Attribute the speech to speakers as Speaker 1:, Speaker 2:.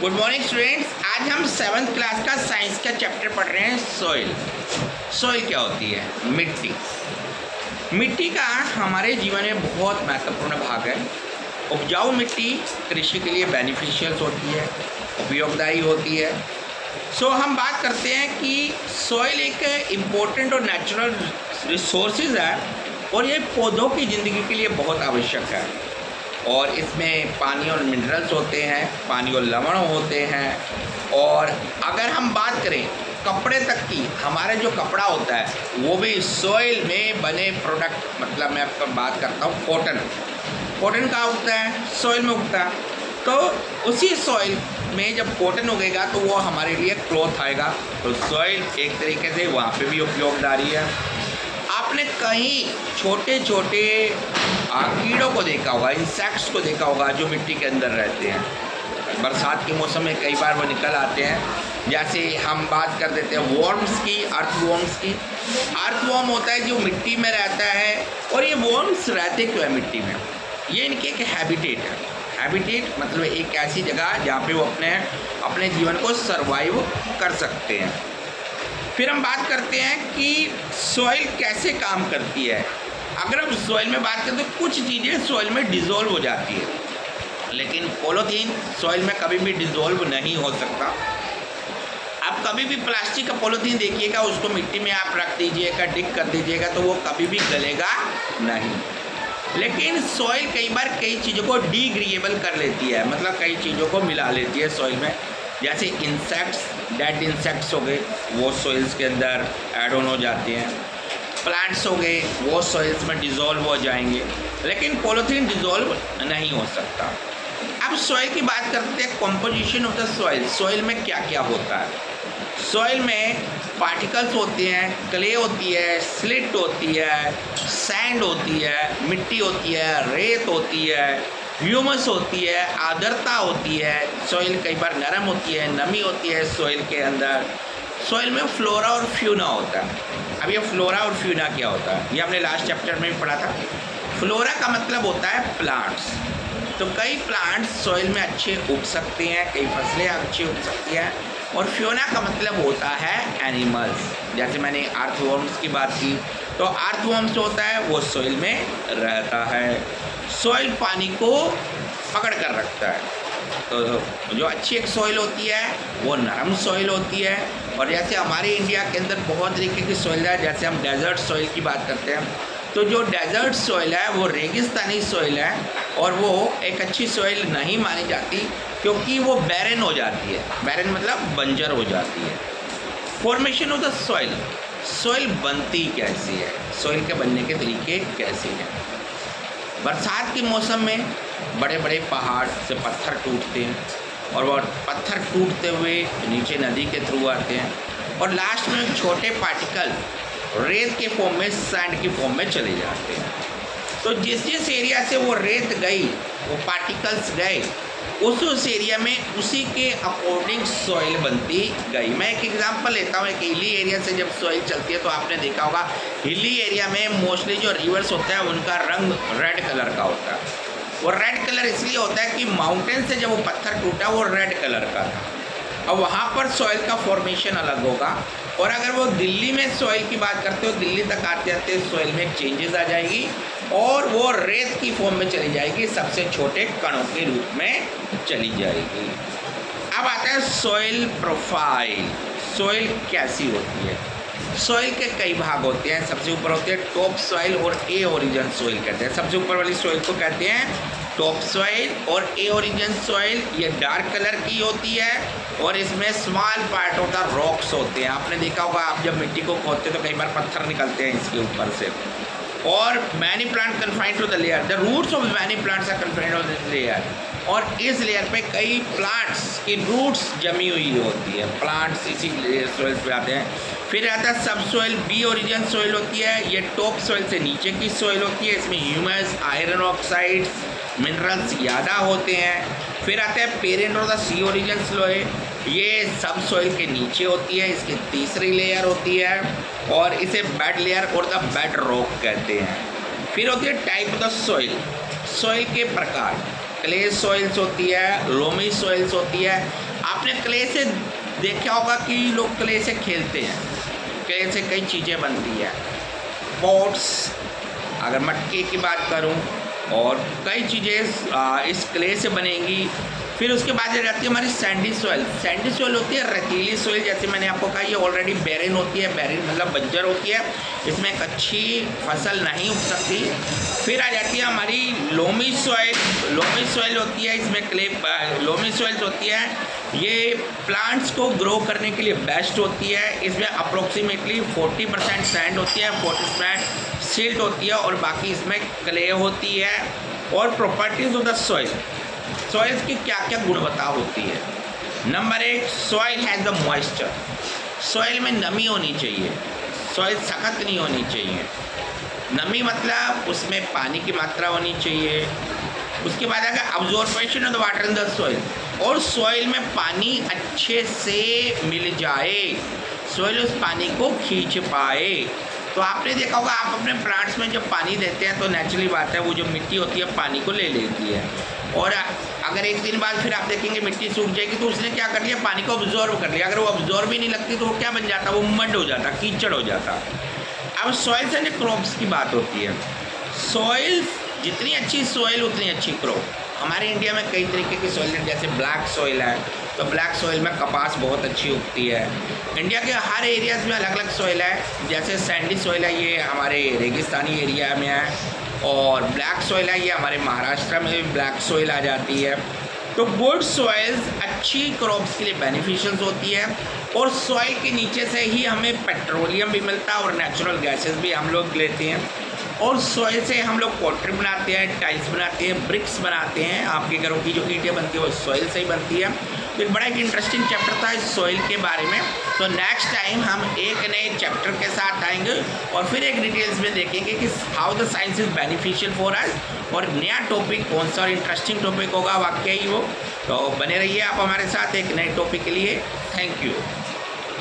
Speaker 1: Good morning students. आज हम 7th class का साइंस का चैप्टर पढ़ रहे हैं सॉइल। सॉइल क्या होती है? मिट्टी। मिट्टी का हमारे जीवन में बहुत महत्वपूर्ण भाग है। उपजाऊ मिट्टी कृषि के लिए बेनिफिशियल होती है, उपयोगदायी होती है। हम बात करते हैं कि सॉइल एक इम्पोर्टेंट और नेचुरल रिसोर्सेज है और ये पौधों की ज़िंदगी के लिए बहुत आवश्यक है। और इसमें पानी और मिनरल्स होते हैं, पानी और लवण होते हैं। और अगर हम बात करें कपड़े तक की, हमारा जो कपड़ा होता है वो भी सॉइल में बने प्रोडक्ट, मतलब मैं आपको बात करता हूँ कॉटन। कॉटन कहाँ उगता है? सॉइल में उगता है। तो उसी सॉइल में जब कॉटन उगेगा तो वो हमारे लिए क्लॉथ आएगा। तो सॉइल एक तरीके से वहाँ पे भी उपयोगदारी है। आपने कहीं छोटे छोटे कीड़ों को देखा होगा, इंसेक्ट्स को देखा होगा जो मिट्टी के अंदर रहते हैं। बरसात के मौसम में कई बार वो निकल आते हैं। जैसे हम बात कर देते हैं वॉर्म्स की, अर्थवॉर्म्स की। अर्थवॉर्म होता है जो मिट्टी में रहता है। और ये वॉर्म्स रहते क्यों है मिट्टी में? ये इनकी एक हैबिटेट है। हैबिटेट मतलब एक ऐसी जगह जहाँ पे वो अपने जीवन को सर्वाइव कर सकते हैं। फिर हम बात करते हैं कि सॉइल कैसे काम करती है। अगर हम सॉइल में बात करें तो कुछ चीज़ें सॉइल में डिज़ोल्व हो जाती है, लेकिन पॉलीथीन सॉइल में कभी भी डिज़ोल्व नहीं हो सकता। आप कभी भी प्लास्टिक का पॉलीथीन देखिएगा, उसको मिट्टी में आप रख दीजिएगा, डिग कर दीजिएगा तो वो कभी भी गलेगा नहीं। लेकिन सॉइल कई बार कई चीज़ों को डिग्रेडेबल कर लेती है, मतलब कई चीज़ों को मिला लेती है सॉइल में। जैसे इंसेक्ट्स, डेड इंसेक्ट्स हो गए, वो सॉइल्स के अंदर ऐड ऑन हो जाते हैं। प्लांट्स हो गए, वो सॉइल्स में डिज़ोल्व हो जाएंगे, लेकिन पॉलीथीन डिज़ोल्व नहीं हो सकता। अब सॉइल की बात करते हैं, composition of the soil. Soil में क्या क्या होता है? सॉइल में पार्टिकल्स होते हैं, क्ले होती है, स्लिट होती है, सैंड होती है, मिट्टी होती है, रेत होती है, ह्यूमस होती है, आर्द्रता होती है। सॉइल कई बार नरम होती है, नमी होती है सॉइल के अंदर। सॉइल में फ्लोरा और फ्यूना होता है। अब ये फ्लोरा और फ्यूना क्या होता है, ये हमने लास्ट चैप्टर में भी पढ़ा था। फ्लोरा का मतलब होता है प्लांट्स। तो कई प्लांट्स सॉइल में अच्छे उग सकते हैं, कई फसलें अच्छी उग सकती हैं। और फ्यूना का मतलब होता है एनिमल्स। जैसे मैंने अर्थवॉर्म्स की बात की, तो अर्थवॉर्म्स होता है वो सॉइल में रहता है। सॉइल पानी को पकड़ कर रखता है। तो जो अच्छी एक सॉइल होती है वो नरम सॉइल होती है। और जैसे हमारे इंडिया के अंदर बहुत तरीके की सॉइल है, जैसे हम डेजर्ट सॉइल की बात करते हैं, तो जो डेजर्ट सॉइल है वो रेगिस्तानी सॉइल है और वो एक अच्छी सॉइल नहीं मानी जाती क्योंकि वो बैरन हो जाती है। बैरन मतलब बंजर हो जाती है। Formation of the soil, soil बनती कैसी है, सॉइल के बनने के तरीके कैसे हैं? बरसात के मौसम में बड़े बड़े पहाड़ से पत्थर टूटते हैं और वह पत्थर टूटते हुए नीचे नदी के थ्रू आते हैं और लास्ट में छोटे पार्टिकल रेत के फॉर्म में, सैंड की फॉर्म में चले जाते हैं। तो जिस जिस एरिया से वो रेत गई, वो पार्टिकल्स गए, उस एरिया में उसी के अकॉर्डिंग सॉइल बनती गई। मैं एक एग्जांपल लेता हूँ। एक हिली एरिया से जब सॉइल चलती है तो आपने देखा होगा हिली एरिया में मोस्टली जो रिवर्स होता है उनका रंग रेड कलर का होता है। वो रेड कलर इसलिए होता है कि माउंटेन से जब वो पत्थर टूटा वो रेड कलर का था। अब वहाँ पर सॉइल का फॉर्मेशन अलग होगा। और अगर वो दिल्ली में सॉइल की बात करते हो, दिल्ली तक आते आते सॉइल में चेंजेस आ जाएगी और वो रेत की फॉर्म में चली जाएगी, सबसे छोटे कणों के रूप में चली जाएगी। अब आता है सॉइल प्रोफाइल। सॉइल कैसी होती है? सॉइल के कई भाग होते हैं। सबसे ऊपर होते हैं टॉप सॉइल और ए ओरिजिन सॉइल कहते हैं। सबसे ऊपर वाली सॉइल को कहते हैं टॉप सॉइल। और ए ओरिजिन सॉइल ये डार्क कलर की होती है और इसमें small part of the rocks होते हैं। आपने देखा होगा, आप जब मिट्टी को खोदते तो कई बार पत्थर निकलते हैं इसके ऊपर से। और many plant confined to the layer, the roots of many plants are confined to the layer. और इस लेयर पे कई प्लांट्स की रूट्स जमी हुई होती है। प्लांट्स इसी सॉइल पे आते हैं। फिर आता है सब सॉइल, बी ओरिजिन सॉइल होती है। ये टॉप सॉइल से नीचे की सॉइल होती है। इसमें ह्यूमस, आयरन ऑक्साइड्स, मिनरल्स ज़्यादा होते हैं। फिर आता है पेरेंट और द सी ओरिजिन सॉइल। ये सब सॉइल के नीचे होती है, इसकी तीसरी लेयर होती है और इसे बेड लेयर और द बेड रॉक कहते हैं। फिर होती है type of the soil, soil के प्रकार। क्ले सॉइल्स होती है, लोमी सॉइल्स होती है। आपने क्ले से देखा होगा कि लोग क्ले से खेलते हैं, क्ले से कई चीज़ें बनती है, पॉट्स, अगर मटके की बात करूं, और कई चीज़ें इस क्ले से बनेंगी। फिर उसके बाद रहती है हमारी सैंडी सॉइल। सैंडी सॉइल होती है रेतीली सॉइल, जैसे मैंने आपको कहा ये ऑलरेडी बैरिन होती है, बैरिन मतलब बंजर होती है, इसमें एक अच्छी फसल नहीं उग सकती। फिर आ जाती है हमारी लोमी सॉइल। लोमी सॉइल होती है, इसमें क्ले लोमी सॉइल्स होती है, ये प्लांट्स को ग्रो करने के लिए बेस्ट होती है। इसमें अप्रोक्सीमेटली 40% सैंड होती है, 40% सिल्ट होती है, और बाकी इसमें क्ले होती है। और properties of the soil, soils की क्या क्या गुणवत्ता होती है। Number 1, soil has the moisture. Soil में नमी होनी चाहिए, सॉइल सख्त नहीं होनी चाहिए। नमी मतलब उसमें पानी की मात्रा होनी चाहिए। उसके बाद अगर absorption of the water in the soil, और सॉइल में पानी अच्छे से मिल जाए, सॉइल उस पानी को खींच पाए। तो आपने देखा होगा, आप अपने प्लांट्स में जब पानी देते हैं तो नेचुरली बात है वो जो मिट्टी होती है पानी को ले लेती है, और अगर एक दिन बाद फिर आप देखेंगे मिट्टी सूख जाएगी तो उसने क्या कर लिया, पानी को ऑब्जॉर्व कर लिया। अगर वो ऑब्जॉर्व ही नहीं लगती तो वो क्या बन जाता, वो मड हो जाता, कीचड़ हो जाता। अब सॉइल्स एंड क्रॉप्स की बात होती है। सॉइल जितनी अच्छी सॉइल उतनी अच्छी क्रॉप। हमारे इंडिया में कई तरीके की सॉइल है, जैसे ब्लैक सॉइल है, तो ब्लैक सॉइल में कपास बहुत अच्छी उगती है। इंडिया के हर एरियाज़ में अलग अलग सॉइल है, जैसे सैंडी सॉइल है, ये हमारे रेगिस्तानी एरिया में है, और ब्लैक सॉइल है, ये हमारे महाराष्ट्र में भी ब्लैक सॉइल आ जाती है। तो गुड सॉइल्स अच्छी क्रॉप्स के लिए बेनिफिशियल होती है, और सॉइल के नीचे से ही हमें पेट्रोलियम भी मिलता है और नेचुरल गैसेस भी हम लोग लेते हैं, और सॉइल से हम लोग पॉटरी बनाते हैं, टाइल्स बनाते हैं, ब्रिक्स बनाते हैं। आपके घरों की जो ईंटें बनती है वो सॉइल से ही बनती है। तो एक बड़ा एक इंटरेस्टिंग चैप्टर था इस सॉइल के बारे में। तो नेक्स्ट टाइम हम एक नए चैप्टर के साथ आएंगे और फिर एक डिटेल्स में देखेंगे कि how the science is beneficial for us, और नया टॉपिक कौन सा और इंटरेस्टिंग टॉपिक होगा वाकई ही वो। तो बने रहिए आप हमारे साथ एक नए टॉपिक के लिए। Thank you.